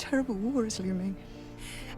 terrible war is looming.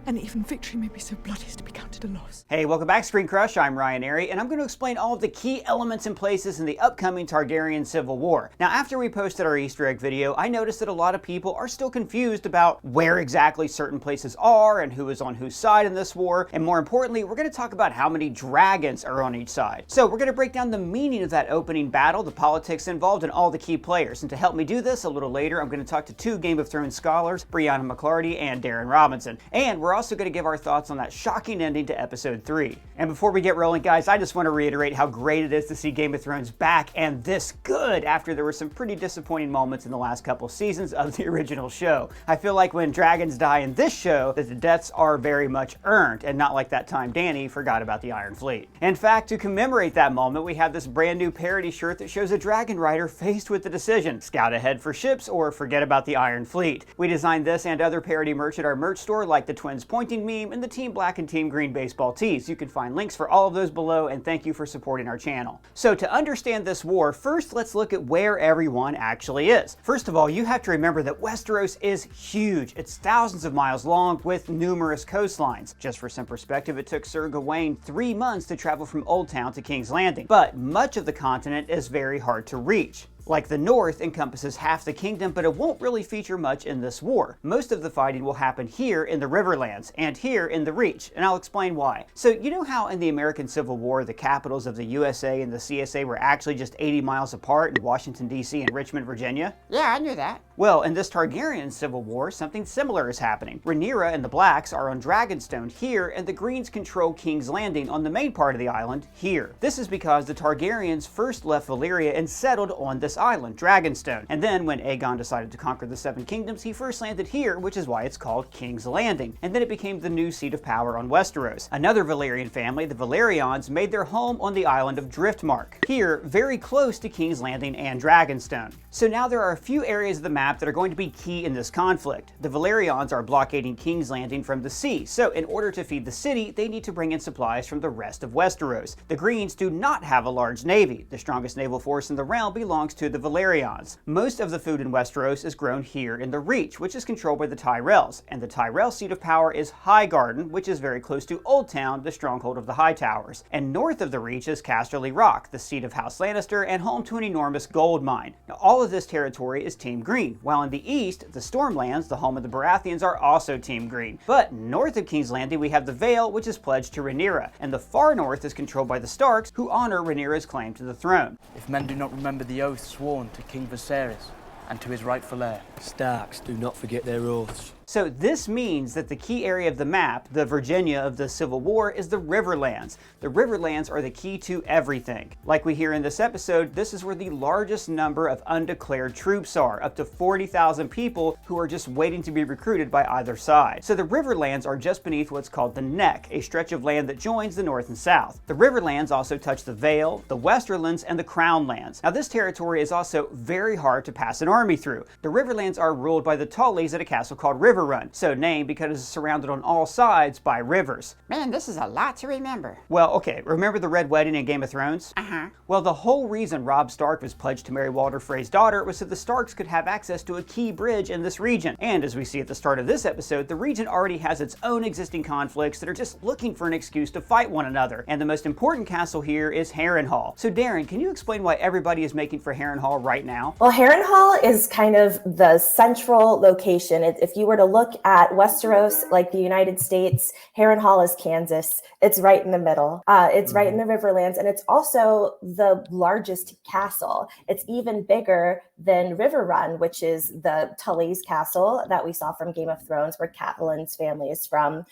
And even victory may be so bloody as to be counted a loss. Hey, welcome back, ScreenCrush. I'm Ryan Airy, and I'm going to explain all of the key elements and places in the upcoming Targaryen Civil War. Now, after we posted our Easter egg video, I noticed that a lot of people are still confused about where exactly certain places are and who is on whose side in this war. And more importantly, we're going to talk about how many dragons are on each side. So we're going to break down the meaning of that opening battle, the politics involved, and all the key players. And to help me do this a little later, I'm going to talk to two Game of Thrones scholars, Brianna McClarty and Darren Robinson. And we're also going to give our thoughts on that shocking ending to episode 3. And before we get rolling, guys, I just want to reiterate how great it is to see Game of Thrones back and this good after there were some pretty disappointing moments in the last couple seasons of the original show. I feel like when dragons die in this show, that the deaths are very much earned and not like that time Dany forgot about the Iron Fleet. In fact, to commemorate that moment, we have this brand new parody shirt that shows a dragon rider faced with the decision: scout ahead for ships or forget about the Iron Fleet. We designed this and other parody merch at our merch store, like the twins pointing meme and the Team Black and Team Green baseball tees. You can find links for all of those below, and thank you for supporting our channel. So to understand this war, first let's look at where everyone actually is. First of all, you have to remember that Westeros is huge. It's thousands of miles long with numerous coastlines. Just for some perspective, it took Sir Gawain 3 months to travel from Old Town to King's Landing, but much of the continent is very hard to reach. Like the north encompasses half the kingdom, but it won't really feature much in this war. Most of the fighting will happen here in the Riverlands and here in the Reach, and I'll explain why. So you know how in the American Civil War, the capitals of the USA and the CSA were actually just 80 miles apart in Washington, D.C. and Richmond, Virginia? Yeah, I knew that. Well, in this Targaryen Civil War, something similar is happening. Rhaenyra and the Blacks are on Dragonstone here, and the Greens control King's Landing on the main part of the island here. This is because the Targaryens first left Valyria and settled on this island, Dragonstone. And then when Aegon decided to conquer the Seven Kingdoms, he first landed here, which is why it's called King's Landing. And then it became the new seat of power on Westeros. Another Valyrian family, the Valerians, made their home on the island of Driftmark, here very close to King's Landing and Dragonstone. So now there are a few areas of the map that are going to be key in this conflict. The Valerians are blockading King's Landing from the sea, so in order to feed the city, they need to bring in supplies from the rest of Westeros. The Greens do not have a large navy. The strongest naval force in the realm belongs to the Valerians. Most of the food in Westeros is grown here in the Reach, which is controlled by the Tyrells, and the Tyrell seat of power is Highgarden, which is very close to Old Town, the stronghold of the Hightowers. And north of the Reach is Casterly Rock, the seat of House Lannister and home to an enormous gold mine. Now, all of this territory is Team Green, while in the east, the Stormlands, the home of the Baratheons, are also Team Green. But north of King's Landing, we have the Vale, which is pledged to Rhaenyra, and the far north is controlled by the Starks, who honor Rhaenyra's claim to the throne. If men do not remember the oath sworn to King Viserys and to his rightful heir, Starks do not forget their oaths. So this means that the key area of the map, the Virginia of the Civil War, is the Riverlands. The Riverlands are the key to everything. Like we hear in this episode, this is where the largest number of undeclared troops are, up to 40,000 people who are just waiting to be recruited by either side. So the Riverlands are just beneath what's called the Neck, a stretch of land that joins the north and south. The Riverlands also touch the Vale, the Westerlands, and the Crown Lands. Now this territory is also very hard to pass an army through. The Riverlands are ruled by the Tullys at a castle called River Run, so named because it's surrounded on all sides by rivers. Man, this is a lot to remember. Well, okay, remember the Red Wedding in Game of Thrones? Uh-huh. Well, the whole reason Robb Stark was pledged to marry Walder Frey's daughter was so the Starks could have access to a key bridge in this region. And as we see at the start of this episode, the region already has its own existing conflicts that are just looking for an excuse to fight one another. And the most important castle here is Harrenhal. So Darren, can you explain why everybody is making for Harrenhal right now? Well, Harrenhal is kind of the central location. If you were to look at Westeros, like the United States, Harrenhal is Kansas. It's right in the middle. It's right in the Riverlands, and it's also the largest castle. It's even bigger than River Run, which is the Tully's castle that we saw from Game of Thrones, where Catelyn's family is from.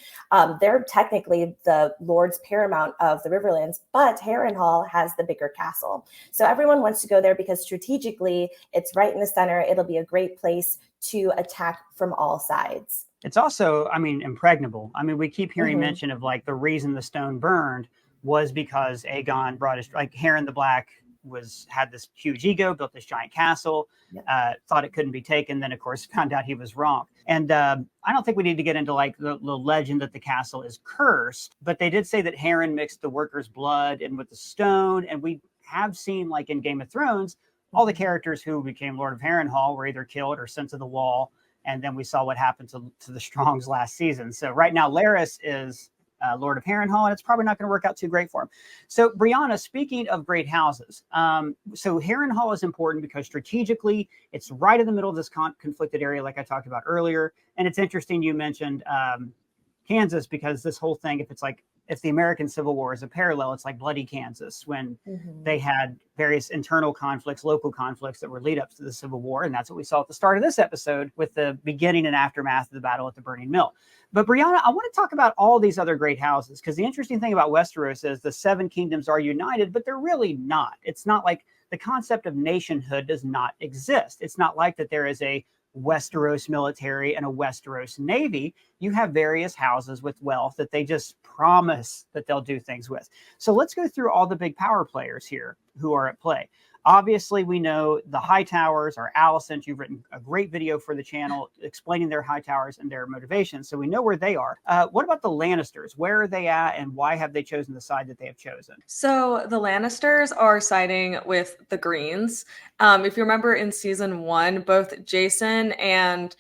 They're technically the Lords Paramount of the Riverlands, but Harrenhal has the bigger castle. So everyone wants to go there because strategically, it's right in the center. It'll be a great place to attack from all sides. It's also, impregnable. We keep hearing mention of like the reason the stone burned was because Aegon brought his, like Harren the Black had this huge ego, built this giant castle, thought it couldn't be taken. Then of course found out he was wrong. And I don't think we need to get into like the legend that the castle is cursed, but they did say that Harren mixed the workers' blood in with the stone. And we have seen, like in Game of Thrones, all the characters who became Lord of Harrenhal were either killed or sent to the Wall. And then we saw what happened to the Strongs last season. So right now, Larys is Lord of Harrenhal, and it's probably not going to work out too great for him. So, Brianna, speaking of great houses, so Harrenhal is important because strategically, it's right in the middle of this conflicted area, like I talked about earlier. And it's interesting you mentioned Kansas, because this whole thing, if the American Civil War is a parallel, it's like bloody Kansas, when they had various internal conflicts, local conflicts that were lead ups to the Civil War. And that's what we saw at the start of this episode with the beginning and aftermath of the battle at the Burning Mill. But Brianna, I want to talk about all these other great houses, because the interesting thing about Westeros is the 7 kingdoms are united, but they're really not. It's not like the concept of nationhood does not exist. It's not like that there is a Westeros military and a Westeros navy. You have various houses with wealth that they just promise that they'll do things with. So let's go through all the big power players here who are at play. Obviously, we know the High Towers are Alicent. You've written a great video for the channel explaining their High Towers and their motivations, so we know where they are. What about the Lannisters? Where are they at, and why have they chosen the side that they have chosen? So the Lannisters are siding with the Greens. If you remember in season 1, both Jason and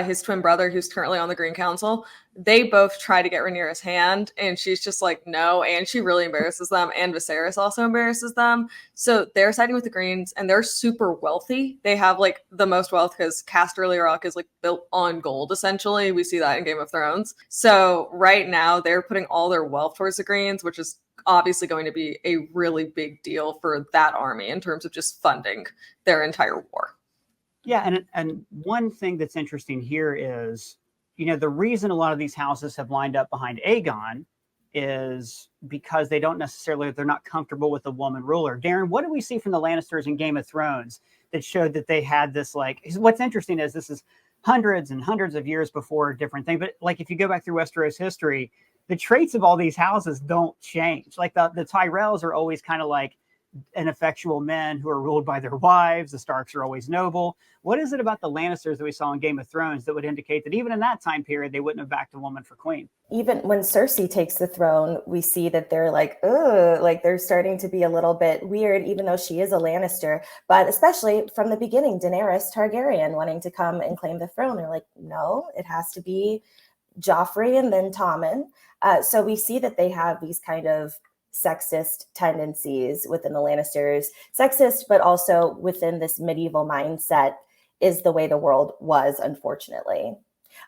his twin brother, who's currently on the Green Council, they both try to get Rhaenyra's hand, and she's just like, no, and she really embarrasses them, and Viserys also embarrasses them. So they're siding with the Greens, and they're super wealthy. They have like the most wealth because Casterly Rock is like built on gold, essentially. We see that in Game of Thrones. So right now they're putting all their wealth towards the Greens, which is obviously going to be a really big deal for that army in terms of just funding their entire war. Yeah, and one thing that's interesting here is, the reason a lot of these houses have lined up behind Aegon is because they're not comfortable with a woman ruler. Darren, what do we see from the Lannisters in Game of Thrones that showed that they had this, what's interesting is this is hundreds and hundreds of years before a different thing. But if you go back through Westeros history, the traits of all these houses don't change. Like the Tyrells are always kind of like ineffectual men who are ruled by their wives. The Starks are always noble. What is it about the Lannisters that we saw in Game of Thrones that would indicate that even in that time period, they wouldn't have backed a woman for queen? Even when Cersei takes the throne, we see that they're like, ugh, like they're starting to be a little bit weird, even though she is a Lannister. But especially from the beginning, Daenerys Targaryen wanting to come and claim the throne. They're like, no, it has to be Joffrey and then Tommen. So we see that they have these kind of sexist tendencies within the Lannisters. Sexist, but also within this medieval mindset is the way the world was, unfortunately.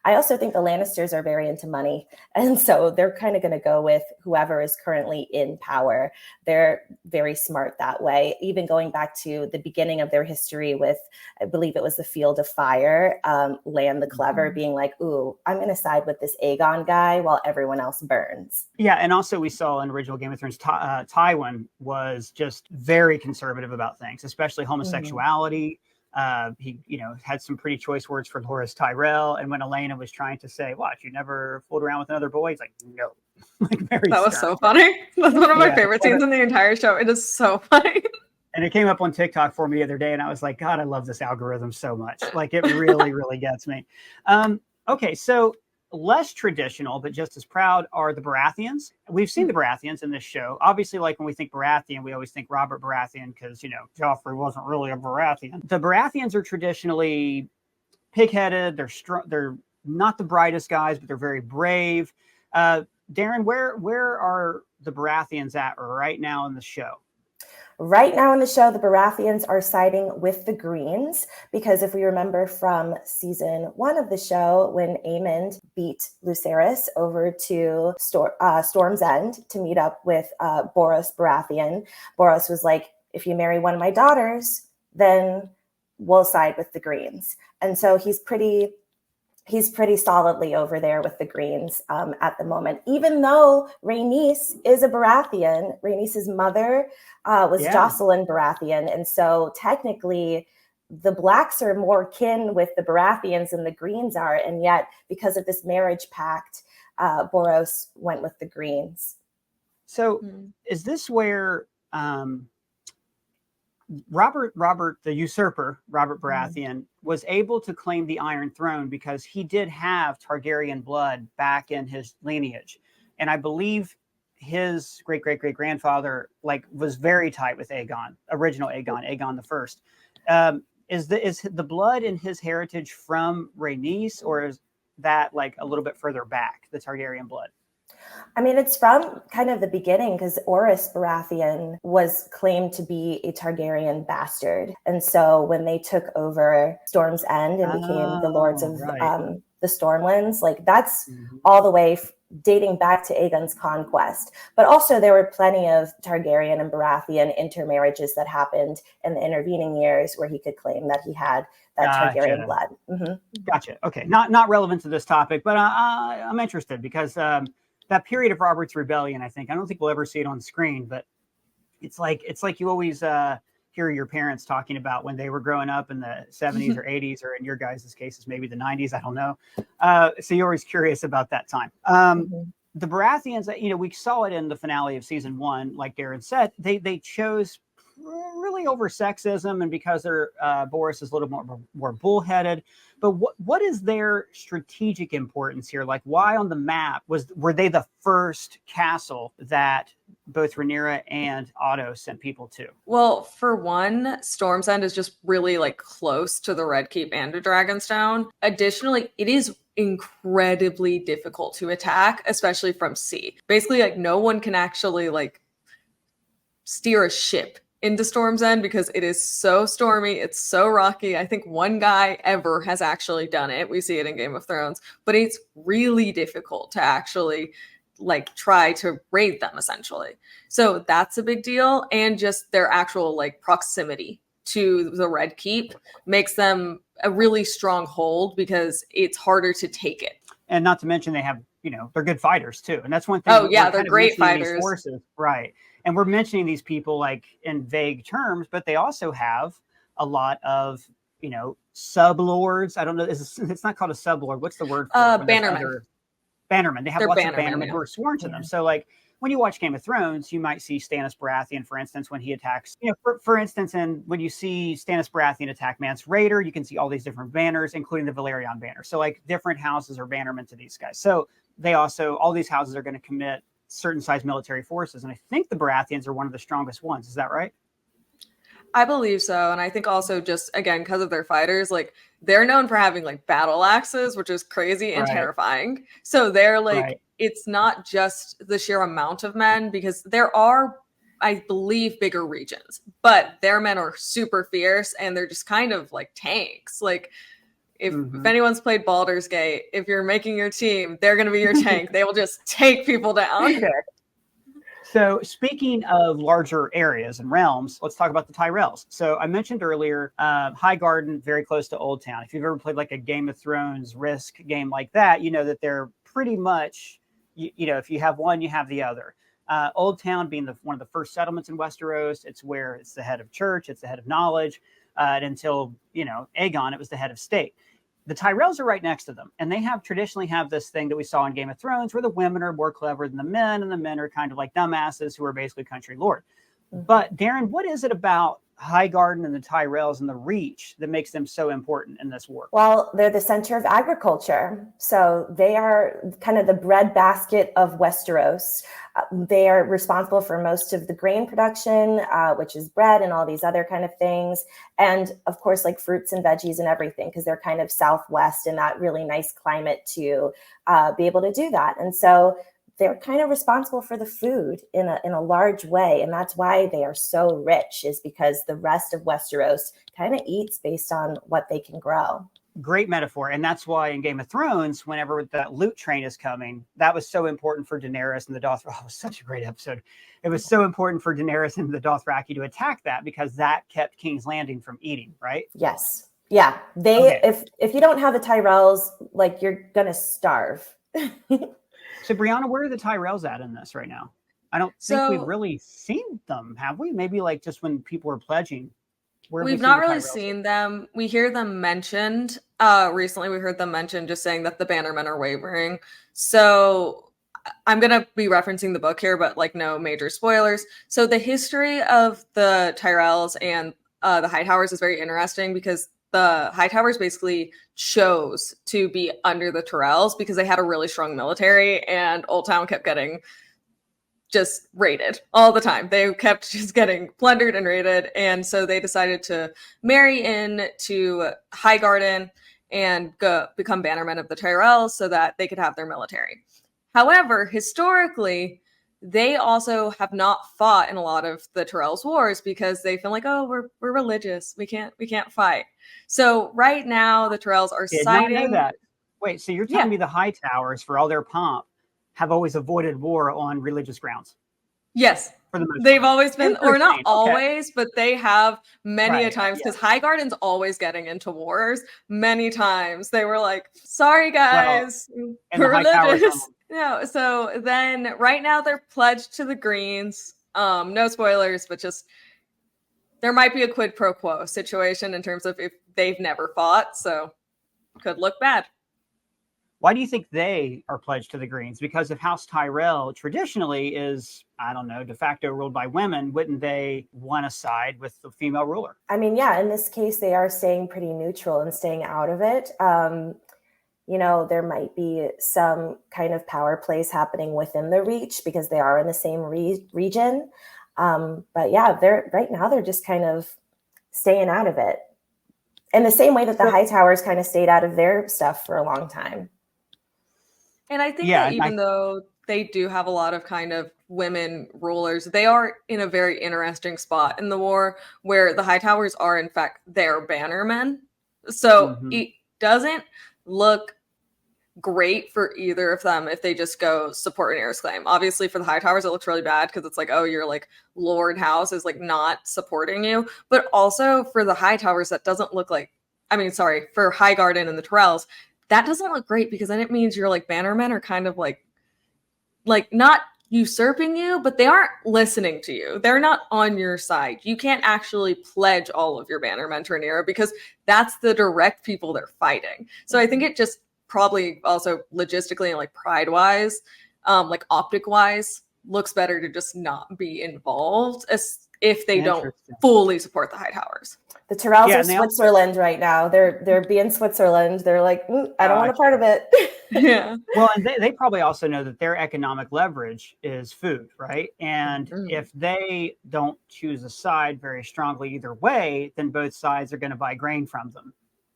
I also think the Lannisters are very into money. And so they're kind of going to go with whoever is currently in power. They're very smart that way. Even going back to the beginning of their history with, I believe it was the Field of Fire, Lan the Clever being like, ooh, I'm going to side with this Aegon guy while everyone else burns. Yeah, and also we saw in original Game of Thrones, Tywin was just very conservative about things, especially homosexuality. He, had some pretty choice words for Loras Tyrell. And when Elena was trying to say, "What, you never fooled around with another boy?" He's like, "No." That was so funny. That's one of my favorite scenes in the entire show. It is so funny. And it came up on TikTok for me the other day, and I was like, God, I love this algorithm so much. Like, it really, really gets me. Okay, so less traditional, but just as proud are the Baratheons. We've seen the Baratheons in this show. Obviously, like when we think Baratheon, we always think Robert Baratheon because, Joffrey wasn't really a Baratheon. The Baratheons are traditionally pig-headed. They're not the brightest guys, but they're very brave. Darren, where are the Baratheons at right now in the show? Right now in the show, the Baratheons are siding with the Greens because if we remember from season 1 of the show, when Aemond beat Lucerys over to Storm's End to meet up with Boros Baratheon, Boros was like, if you marry one of my daughters, then we'll side with the Greens. And so he's pretty solidly over there with the Greens at the moment, even though Rhaenys is a Baratheon. Rhaenys' mother was Jocelyn Baratheon. And so technically the Blacks are more kin with the Baratheons than the Greens are. And yet because of this marriage pact, Boros went with the Greens. So is this where Robert the usurper, Robert Baratheon, was able to claim the Iron Throne because he did have Targaryen blood back in his lineage. And I believe his great-great-great-grandfather was very tight with Aegon, original Aegon the First. is the blood in his heritage from Rhaenys, or is that like a little bit further back, the Targaryen blood? I mean, it's from kind of the beginning, because Orys Baratheon was claimed to be a Targaryen bastard. And so when they took over Storm's End and became the lords of the Stormlands, like that's all the way dating back to Aegon's conquest. But also there were plenty of Targaryen and Baratheon intermarriages that happened in the intervening years where he could claim that he had that Targaryen blood. Gotcha. Okay. Not relevant to this topic, but I'm interested because that period of Robert's Rebellion, I don't think we'll ever see it on screen, but it's like you always hear your parents talking about when they were growing up in the 70s or 80s, or in your guys' cases, maybe the 90s. I don't know. So you're always curious about that time. The Baratheons, we saw it in the finale of season 1, like Darren said, they chose really over sexism, and because they're Boris is a little more bullheaded. But what is their strategic importance here? Like, why on the map were they the first castle that both Rhaenyra and Otto sent people to? Well, for one, Storm's End is just really like close to the Red Keep and to Dragonstone. Additionally, it is incredibly difficult to attack, especially from sea. Basically, like no one can actually like steer a ship into Storm's End because it is so stormy, it's so rocky. I think one guy ever has actually done it. We see it in Game of Thrones, but it's really difficult to actually like try to raid them essentially. So that's a big deal, and just their actual like proximity to the Red Keep makes them a really strong hold because it's harder to take it. And not to mention they have, they're good fighters too. And that's one thing. Oh yeah, they're great fighters. Forces, right. And we're mentioning these people like in vague terms, but they also have a lot of, sublords. I don't know. It's not called a sublord. What's the word for it? Bannermen. Bannermen. They have lots of bannermen yeah. who are sworn to them. So like when you watch Game of Thrones, you might see Stannis Baratheon, for instance, when he attacks, for instance, and when you see Stannis Baratheon attack Mance Rayder, you can see all these different banners, including the Valerian banner. So like different houses are bannermen to these guys. So they also, all these houses are going to commit certain size military forces. And I think the Baratheons are one of the strongest ones. Is that right? I believe so. And I think also just, again, because of their fighters, like they're known for having like battle axes, which is crazy and terrifying. So they're like, it's not just the sheer amount of men, because there are, I believe, bigger regions, but their men are super fierce and they're just kind of like tanks. Like if anyone's played Baldur's Gate, if you're making your team, they're going to be your tank. They will just take people down. So speaking of larger areas and realms, let's talk about the Tyrells. So I mentioned earlier, High Garden, very close to Old Town. If you've ever played like a Game of Thrones Risk game like that, you know that they're pretty much, if you have one, you have the other. Old Town being one of the first settlements in Westeros. It's where it's the head of church, it's the head of knowledge. And until, Aegon, it was the head of state. The Tyrells are right next to them, and they traditionally have this thing that we saw in Game of Thrones where the women are more clever than the men, and the men are kind of like dumbasses who are basically country lord. But Darren, what is it about High Garden and the Tyrells and the Reach that makes them so important in this war? Well, they're the center of agriculture. So they are kind of the breadbasket of Westeros. They are responsible for most of the grain production, which is bread and all these other kind of things. And of course, like fruits and veggies and everything, because they're kind of southwest in that really nice climate to be able to do that. And so they're kind of responsible for the food in a large way. And that's why they are so rich, is because the rest of Westeros kind of eats based on what they can grow. Great metaphor. And that's why in Game of Thrones, whenever that loot train is coming, that was so important for Daenerys and the Dothraki. Oh, it was such a great episode. It was so important for Daenerys and the Dothraki to attack that, because that kept King's Landing from eating, right? Yes. Yeah. If you don't have the Tyrells, like you're going to starve. So, Brianna, where are the Tyrells at in this right now? I don't think we've really seen them, have we? Maybe like just when people were pledging. We've not really seen them. We hear them mentioned. Recently, we heard them mentioned just saying that the Bannermen are wavering. So I'm going to be referencing the book here, but like no major spoilers. So the history of the Tyrells and the Hightowers is very interesting, because the Hightowers basically chose to be under the Tyrells because they had a really strong military, and Old Town kept getting just raided all the time. They kept just getting plundered and raided. And so they decided to marry into Highgarden and become bannermen of the Tyrell so that they could have their military. However, historically, they also have not fought in a lot of the Tyrell's wars because they feel like, oh, we're religious. We can't fight. So right now the Tyrells are siding. Not know that. Wait, so you're telling me the Hightowers, for all their pomp, have always avoided war on religious grounds? Yes. For the most They've part. always been, or not Okay. always, but they have many a Right, times, because yeah. Highgarden's always getting into wars. Many times they were like, sorry guys, and the we're Hightowers religious. No, so then right now they're pledged to the Greens. No spoilers, but just there might be a quid pro quo situation in terms of if they've never fought, so could look bad. Why do you think they are pledged to the Greens? Because if House Tyrell traditionally is, I don't know, de facto ruled by women, wouldn't they want to side with the female ruler? I mean, yeah, in this case, they are staying pretty neutral and staying out of it. You know, there might be some kind of power plays happening within the Reach because they are in the same region. But yeah, right now they're just kind of staying out of it. In the same way that the Hightowers kind of stayed out of their stuff for a long time. And I think that even though they do have a lot of kind of women rulers, they are in a very interesting spot in the war where the Hightowers are, in fact, their bannermen. So it doesn't look great for either of them if they just go support Rhaenyra's claim. Obviously, for the Hightowers, it looks really bad because it's like, oh, your like Lord House is like not supporting you. But also for the Hightowers, that doesn't look like, for Highgarden and the Tyrells, that doesn't look great because then it means your like bannermen are kind of like not usurping you, but they aren't listening to you. They're not on your side. You can't actually pledge all of your bannermen to Rhaenyra because that's the direct people they're fighting. So I think it just probably also logistically and like pride wise, like optic wise, looks better to just not be involved as if they don't fully support the Hightowers. The Tyrells are Switzerland right now. They're being Switzerland. They're like, I don't want a part of it. Yeah. Well, and they probably also know that their economic leverage is food, right? And if they don't choose a side very strongly either way, then both sides are going to buy grain from them.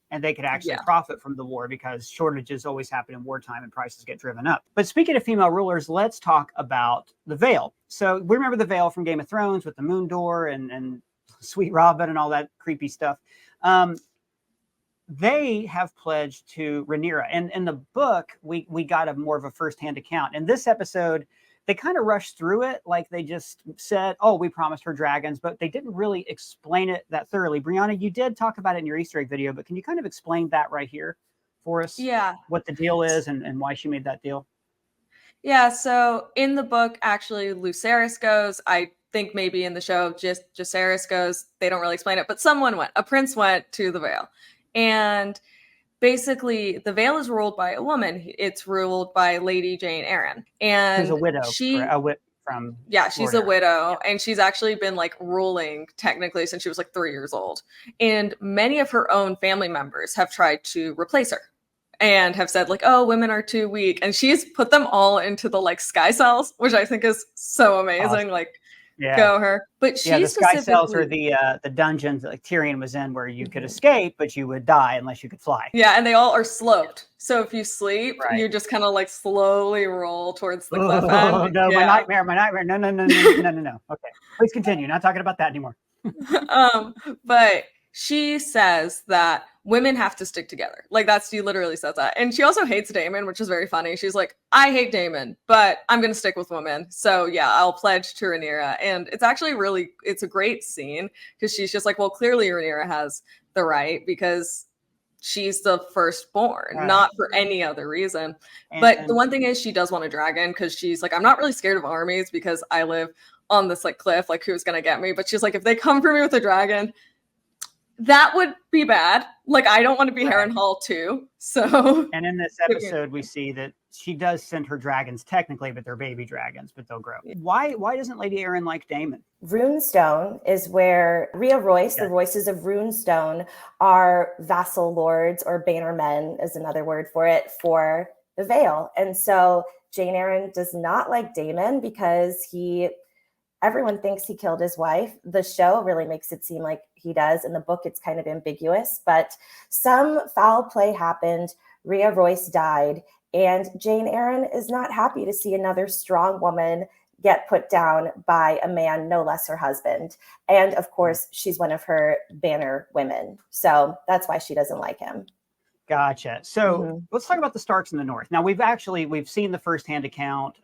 And they could actually profit from the war because shortages always happen in wartime and prices get driven up. But speaking of female rulers, let's talk about the Vale. So we remember the Vale from Game of Thrones with the moon door and Sweet Robin and all that creepy stuff. They have pledged to Rhaenyra. And in the book, we got more of a firsthand account. In this episode, they kind of rushed through it. Like they just said, oh, we promised her dragons, but they didn't really explain it that thoroughly. Brianna, you did talk about it in your Easter egg video, but can you kind of explain that right here for us? Yeah. What the deal is and why she made that deal? Yeah, so in the book, actually, Lucerys goes. I think maybe in the show, just Jacaerys goes. They don't really explain it, but someone went. A prince went to the Vale. And basically, the Vale is ruled by a woman. It's ruled by Lady Jane Arryn. And she's a widow. She's a widow. And she's actually been like ruling technically since she was like 3 years old. And many of her own family members have tried to replace her and have said like, oh, women are too weak. And she's put them all into the like sky cells, which I think is so amazing. Awesome. Like, go her. But she the sky cells are the dungeons that like Tyrion was in where you could escape, but you would die unless you could fly. Yeah, and they all are sloped. So if you sleep, you just kind of like slowly roll towards the cliff end. Oh, no, my nightmare. No. Okay, please continue. Not talking about that anymore. But she says that women have to stick together. Like she literally says that. And she also hates Daemon, which is very funny. She's like, I hate Daemon, but I'm going to stick with women. So yeah, I'll pledge to Rhaenyra. And it's actually it's a great scene because she's just like, well, clearly Rhaenyra has the right because she's the firstborn, not for any other reason. But the one thing is she does want a dragon because she's like, I'm not really scared of armies because I live on this like cliff, like who's going to get me? But she's like, if they come for me with a dragon, that would be bad. Like, I don't want to be Harrenhal too. So, and in this episode, we see that she does send her dragons technically, but they're baby dragons, but they'll grow. Why doesn't Lady Arryn like Daemon? Runestone is where Rhea Royce, the Royces of Runestone, are vassal lords or bannermen is another word for it for the Vale. And so Jane Eyre does not like Daemon because everyone thinks he killed his wife. The show really makes it seem like he does. In the book, it's kind of ambiguous, but some foul play happened. Rhea Royce died, and Jane Eyre is not happy to see another strong woman get put down by a man, no less her husband. And of course, she's one of her banner women. So that's why she doesn't like him. Gotcha. So let's talk about the Starks in the North. Now we've seen the firsthand account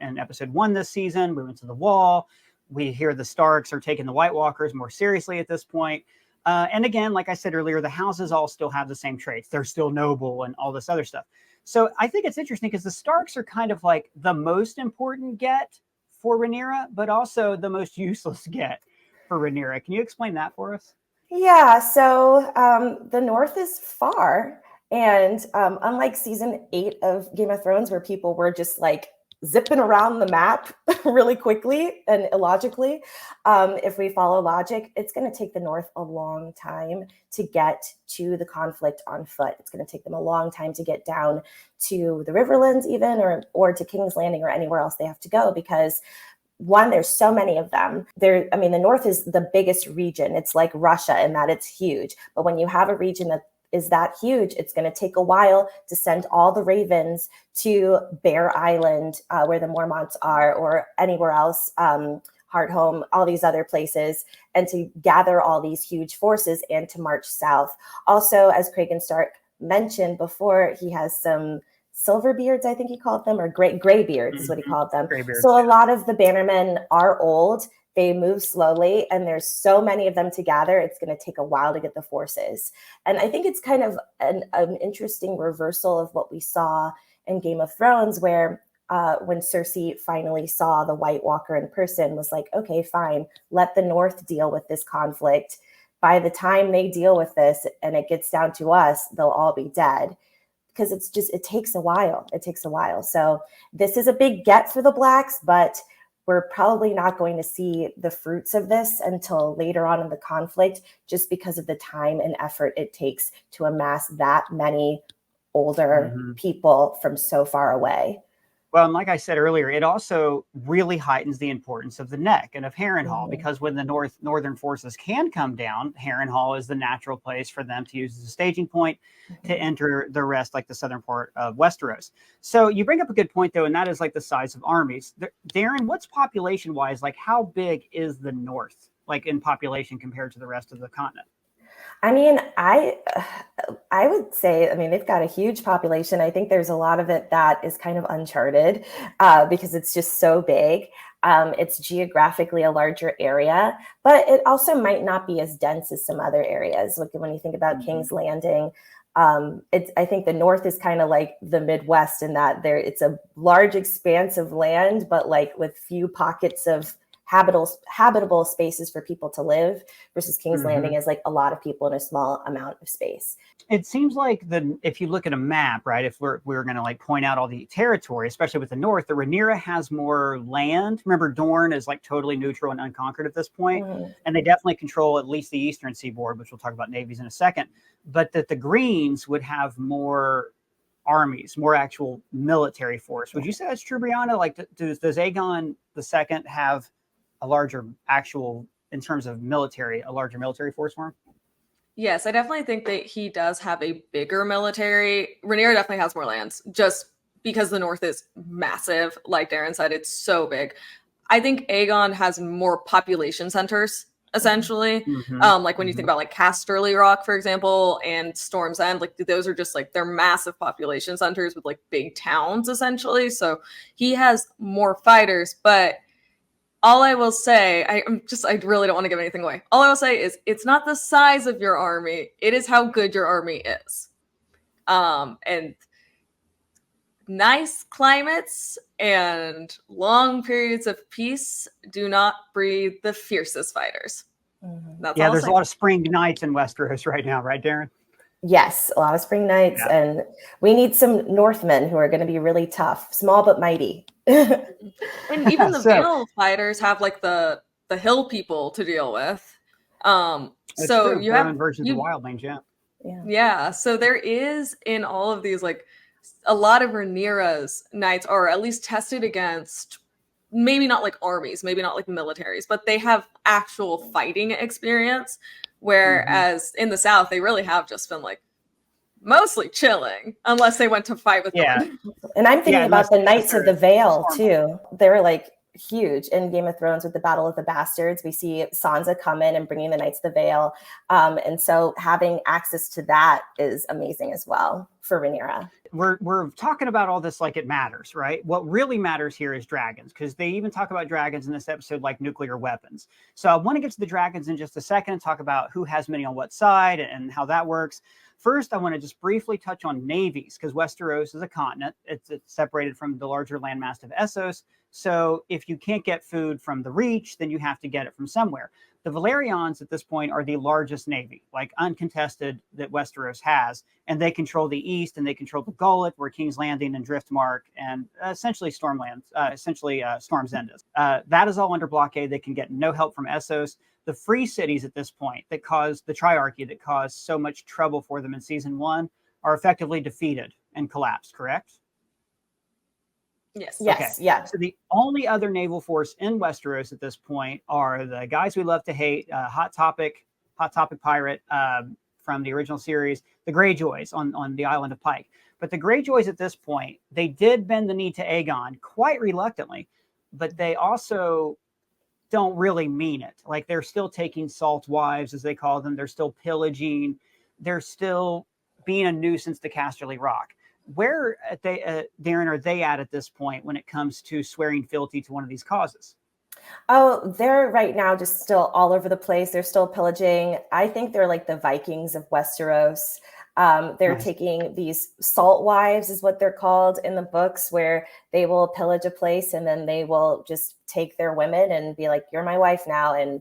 in episode 1 this season. We went to the Wall. We hear the Starks are taking the White Walkers more seriously at this point. And again, like I said earlier, the houses all still have the same traits. They're still noble and all this other stuff. So I think it's interesting because the Starks are kind of like the most important get for Rhaenyra, but also the most useless get for Rhaenyra. Can you explain that for us? Yeah, so the North is far. And unlike season 8 of Game of Thrones, where people were just like zipping around the map really quickly and illogically, if we follow logic, it's going to take the North a long time to get to the conflict on foot. It's going to take them a long time to get down to the Riverlands even, or to King's Landing or anywhere else they have to go, because one, there's so many of them. The North is the biggest region. It's like Russia in that it's huge. But when you have a region that is that huge, it's going to take a while to send all the ravens to Bear Island, where the Mormonts are, or anywhere else, Hardhome, all these other places, and to gather all these huge forces and to march south. Also, as Cragen Stark mentioned before, he has some silver beards, I think he called them, or gray beards is what he called them. So a lot of the bannermen are old. They move slowly, and there's so many of them to gather. It's going to take a while to get the forces. And I think it's kind of an interesting reversal of what we saw in Game of Thrones, where when Cersei finally saw the White Walker in person, was like, okay, fine, let the North deal with this conflict. By the time they deal with this and it gets down to us, they'll all be dead. Because it takes a while. It takes a while. So this is a big get for the Blacks, but we're probably not going to see the fruits of this until later on in the conflict, just because of the time and effort it takes to amass that many older people from so far away. Well, and like I said earlier, it also really heightens the importance of the Neck and of Harrenhal, because when the northern forces can come down, Harrenhal is the natural place for them to use as a staging point to enter the rest, like the southern part of Westeros. So you bring up a good point, though, and that is like the size of armies. Darren, what's population-wise, like how big is the North, like in population compared to the rest of the continent? I mean, I would say, they've got a huge population. I think there's a lot of it that is kind of uncharted because it's just so big. It's geographically a larger area, but it also might not be as dense as some other areas. Like when you think about King's Landing, I think the North is kind of like the Midwest in that it's a large expanse of land, but like with few pockets of habitable spaces for people to live, versus King's Landing is like a lot of people in a small amount of space. It seems like if you look at a map, right, if we're going to like point out all the territory, especially with the North, the Rhaenyra has more land. Remember, Dorne is like totally neutral and unconquered at this point, and they definitely control at least the eastern seaboard, which we'll talk about navies in a second. But that the Greens would have more armies, more actual military force. Would you say that's true, Brianna? Like, does Aegon II have a larger actual, in terms of military, a larger military force for him? Yes, I definitely think that he does have a bigger military. Rhaenyra definitely has more lands, just because the North is massive. Like Darren said, it's so big. I think Aegon has more population centers, essentially. Like when you think about like Casterly Rock, for example, and Storm's End, like those are just like, they're massive population centers with like big towns, essentially. So he has more fighters, but all I will say, I really don't want to give anything away. All I will say is it's not the size of your army. It is how good your army is. And nice climates and long periods of peace do not breed the fiercest fighters. There's a lot of spring nights in Westeros right now, right, Darren? Yes, a lot of spring nights, and we need some Northmen who are going to be really tough, small but mighty. And even the Vale fighters have like the hill people to deal with. So true. you have versions of wildlings, yeah. So there is in all of these like a lot of Rhaenyra's knights are at least tested against, maybe not like armies, maybe not like militaries, but they have actual fighting experience. Whereas in the South, they really have just been like mostly chilling, unless they went to fight with. Yeah. And I'm thinking about the Knights of the Vale Storm. too. They're like huge in Game of Thrones with the Battle of the Bastards. We see Sansa come in and bringing the Knights of the Vale. And so having access to that is amazing as well for Rhaenyra. We're talking about all this like it matters, right? What really matters here is dragons, because they even talk about dragons in this episode like nuclear weapons. So I want to get to the dragons in just a second and talk about who has many on what side and how that works. First, I want to just briefly touch on navies, because Westeros is a continent. It's separated from the larger landmass of Essos. So if you can't get food from the Reach, then you have to get it from somewhere. The Valerians at this point are the largest navy, like uncontested, that Westeros has. And they control the east, and they control the Gullet, where King's Landing and Driftmark and essentially Storm's End is. That is all under blockade. They can get no help from Essos. The free cities at this point that caused the Triarchy, that caused so much trouble for them in season 1, are effectively defeated and collapsed, correct? Yes. Yes. Okay. Yeah. So the only other naval force in Westeros at this point are the guys we love to hate, Hot Topic pirate from the original series, the Greyjoys on the island of Pike. But the Greyjoys at this point, they did bend the knee to Aegon quite reluctantly, but they also don't really mean it. Like, they're still taking salt wives, as they call them. They're still pillaging. They're still being a nuisance to Casterly Rock. Where, Darren, are they at this point when it comes to swearing fealty to one of these causes? Oh, they're right now just still all over the place. They're still pillaging. I think they're like the Vikings of Westeros. They're Nice. taking these salt wives, is what they're called in the books, where they will pillage a place and then they will just take their women and be like, you're my wife now. And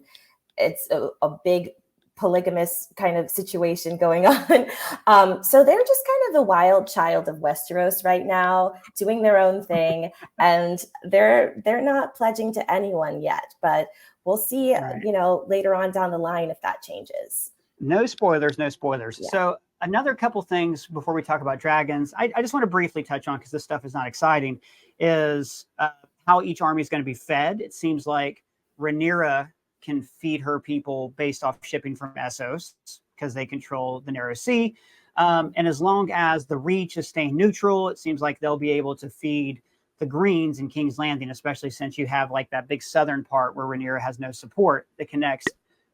it's a big polygamous kind of situation going on. So they're just kind of the wild child of Westeros right now, doing their own thing. And they're not pledging to anyone yet, but we'll see, Right. Later on down the line if that changes. No spoilers. Yeah. So another couple things before we talk about dragons, I just want to briefly touch on, because this stuff is not exciting, is how each army is going to be fed. It seems like Rhaenyra can feed her people based off shipping from Essos, because they control the Narrow Sea. And as long as the Reach is staying neutral, it seems like they'll be able to feed the Greens in King's Landing, especially since you have like that big southern part where Rhaenyra has no support that connects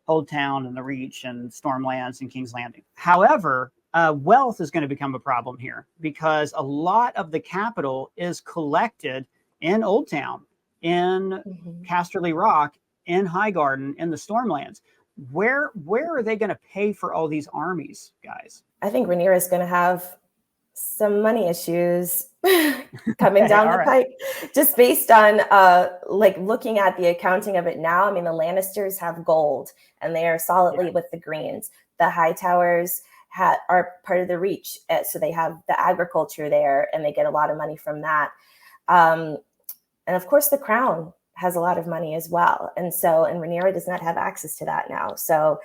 Old Town and the Reach and Stormlands and King's Landing. However, wealth is going to become a problem here, because a lot of the capital is collected in Old Town, in Casterly Rock, in Highgarden, in the Stormlands. Where are they going to pay for all these armies, guys? I think Rhaenyra is going to have some money issues coming down the pipe, just based on looking at the accounting of it now. I mean, the Lannisters have gold and they are solidly with the Greens. The Hightowers are part of the Reach, so they have the agriculture there and they get a lot of money from that. And of course, the Crown has a lot of money as well. And Rhaenyra does not have access to that now. So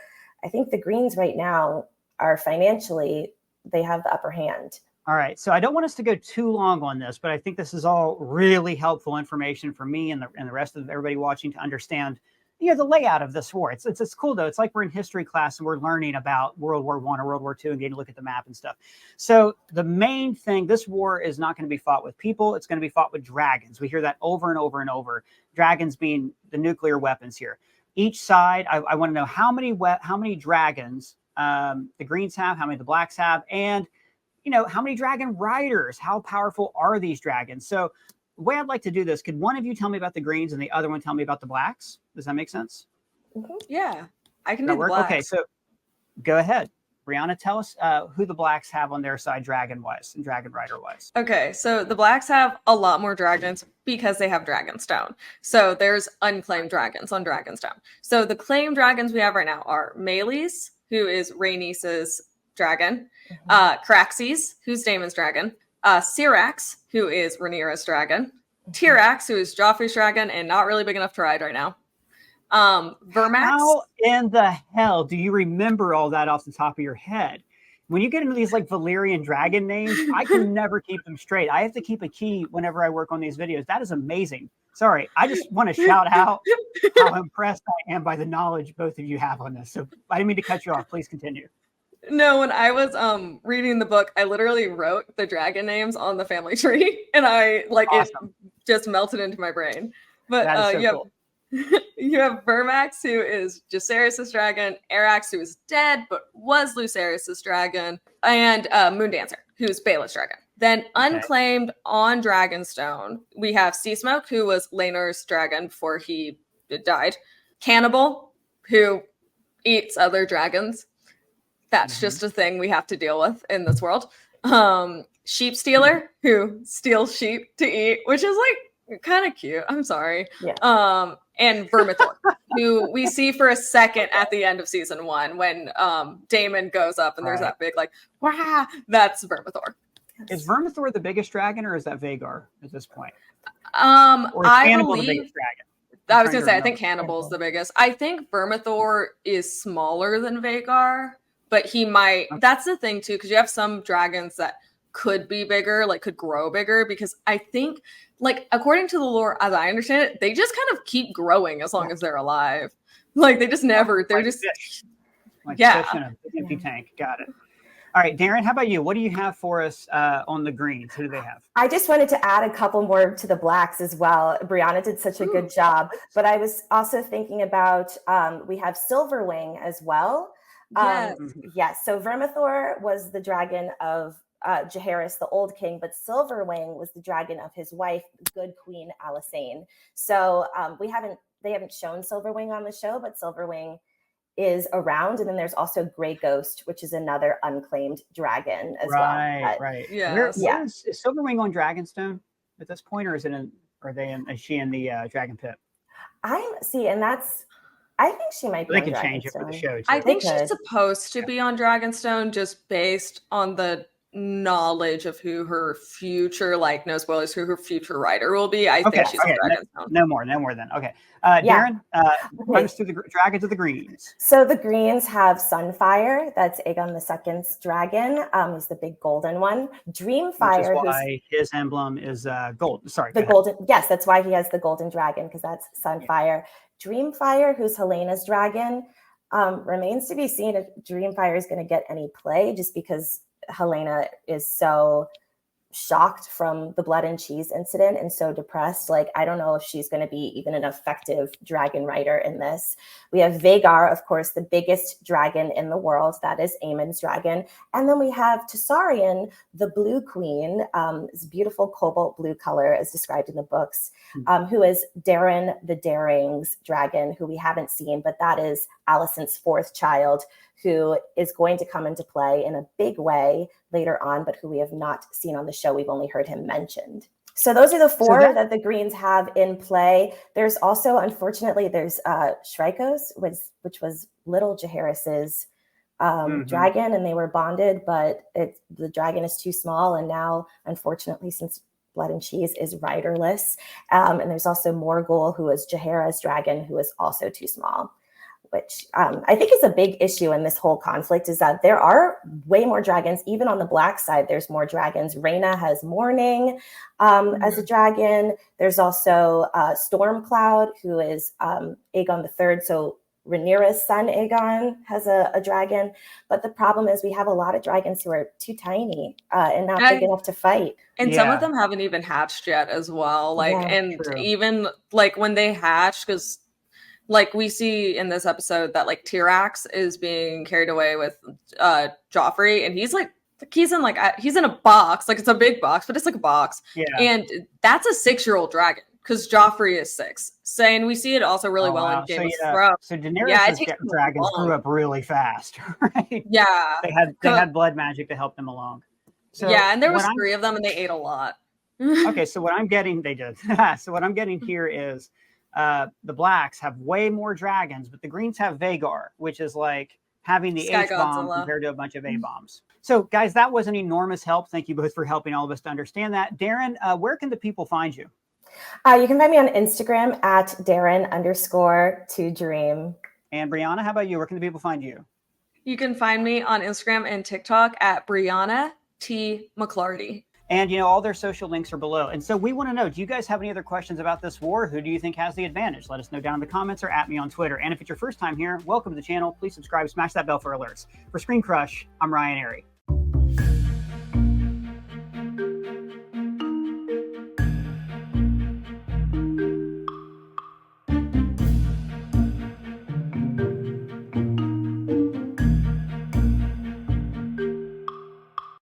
I think the Greens right now are financially, they have the upper hand. All right. So I don't want us to go too long on this, but I think this is all really helpful information for me and the rest of everybody watching to understand, the layout of this war. It's cool though. It's like we're in history class and we're learning about World War I or World War II and getting to look at the map and stuff. So the main thing, this war is not going to be fought with people. It's going to be fought with dragons. We hear that over and over and over. Dragons being the nuclear weapons here. Each side, I want to know how many dragons the Greens have, how many the Blacks have, and how many dragon riders, how powerful are these dragons? So the way I'd like to do this, could one of you tell me about the Greens and the other one tell me about the Blacks? Does that make sense? Yeah, I can That do the work? Blacks. Okay, so go ahead. Brianna, tell us who the Blacks have on their side dragon-wise and dragon rider-wise. Okay, so the Blacks have a lot more dragons because they have Dragonstone. So there's unclaimed dragons on Dragonstone. So the claimed dragons we have right now are Meleys, who is Rhaenys's dragon, Craxes, who's Daemon's dragon, Syrax, who is Rhaenyra's dragon, Tyrax, who is Joffrey's dragon and not really big enough to ride right now, Vermax. How in the hell do you remember all that off the top of your head? when you get into these like Valyrian dragon names, I can never keep them straight. I have to keep a key whenever I work on these videos. That is amazing. Sorry, I just want to shout out how impressed I am by the knowledge both of you have on this. So I didn't mean to cut you off. Please continue. No, when I was reading the book, I literally wrote the dragon names on the family tree, and I Awesome. it just melted into my brain. But That is so cool. You have Vermax, who is Jacaerys' dragon, Arax, who is dead but was Lucerys' dragon, and Moondancer, who's Baelish dragon. Then unclaimed on Dragonstone, we have Seasmoke, who was Laenor's dragon before he died. Cannibal, who eats other dragons. That's just a thing we have to deal with in this world. Sheep stealer, who steals sheep to eat, which is like kind of cute. I'm sorry. Yeah. And Vermithor, who we see for a second at the end of season 1 when Daemon goes up and there's that big like, wow, that's Vermithor. Is Vermithor the biggest dragon, or is that Vhagar at this point? Or is I Cannibal believe the biggest dragon? I was gonna say I think Cannibal's the biggest. I think Vermithor is smaller than Vhagar, but he might. That's the thing too, because you have some dragons that could be bigger, like could grow bigger, because I think, like, according to the lore as I understand it, they just kind of keep growing as long as they're alive. Like they just never. They're Like just fish. Like yeah. fish in an empty tank. Got it. All right, Darren, how about you? What do you have for us on the greens? Who do they have? I just wanted to add a couple more to the blacks as well. Brianna did such a good job, but I was also thinking about we have Silverwing as well. Yes. So Vermithor was the dragon of Jaehaerys, the old king, but Silverwing was the dragon of his wife, good Queen Alysanne. So they haven't shown Silverwing on the show, but Silverwing is around. And then there's also Grey Ghost, which is another unclaimed dragon as well. Right. Yeah. Is Silverwing on Dragonstone at this point, or is she in the dragon pit? I think she might be. They on can change it for the Dragonstone. show too. I think she's supposed to be on Dragonstone just based on the knowledge of who her future, like no spoilers, who her future writer will be. I think she's on Dragonstone. No more then. Okay. Darren, run us through the dragons of the greens. So the greens have Sunfire. That's Aegon II's dragon. He's the big golden one. Dreamfire. Which is why his emblem is gold. Sorry. The golden. Yes, that's why he has the golden dragon, because that's Sunfire. Dreamfire, who's Helena's dragon, remains to be seen if Dreamfire is going to get any play, just because Helena is so shocked from the blood and cheese incident and so depressed. Like, I don't know if she's going to be even an effective dragon rider in this. We have Vhagar, of course, the biggest dragon in the world. That is Aemon's dragon. And then we have Tessarion, the blue queen, this beautiful cobalt blue color as described in the books, who is Daeron the Daring's dragon, who we haven't seen, but that is Alicent's fourth child, who is going to come into play in a big way later on, but who we have not seen on the show. We've only heard him mentioned. So those are the four that the Greens have in play. There's also, unfortunately, there's Shrykos, which was little Jaehaerys's dragon, and they were bonded, but the dragon is too small. And now, unfortunately, since Blood and Cheese is riderless, and there's also Morgul, who is Jaehaerys' dragon, who is also too small. Which I think is a big issue in this whole conflict, is that there are way more dragons. Even on the black side, there's more dragons. Rhaena has Mourning as a dragon. There's also Stormcloud, who is Aegon III. So Rhaenyra's son, Aegon, has a dragon. But the problem is we have a lot of dragons who are too tiny and not big enough to fight. And some of them haven't even hatched yet as well. Even like when they hatch, because like we see in this episode that like Tyrax is being carried away with Joffrey, and he's in a box, like it's a big box, but it's like a box. Yeah. And that's a 6-year-old dragon, because Joffrey is 6. And we see it also really well in Game of Thrones. So Daenerys' dragons grew up really fast, right? Yeah. They had blood magic to help them along. So and there was 3 of them, and they ate a lot. Okay, so what I'm getting, they did. So what I'm getting here is the blacks have way more dragons, but the greens have Vhagar, which is like having the H-bomb compared to a bunch of A-bombs. So guys, that was an enormous help. Thank you both for helping all of us to understand that. Darren, where can the people find you? You can find me on Instagram at Darren_to dream. And Brianna, how about you? Where can the people find you? You can find me on Instagram and TikTok at Brianna T. McClarty. And, you know, all their social links are below. And so we want to know, do you guys have any other questions about this war? Who do you think has the advantage? Let us know down in the comments or at me on Twitter. And if it's your first time here, welcome to the channel. Please subscribe, smash that bell for alerts. For ScreenCrush, I'm Ryan Airy.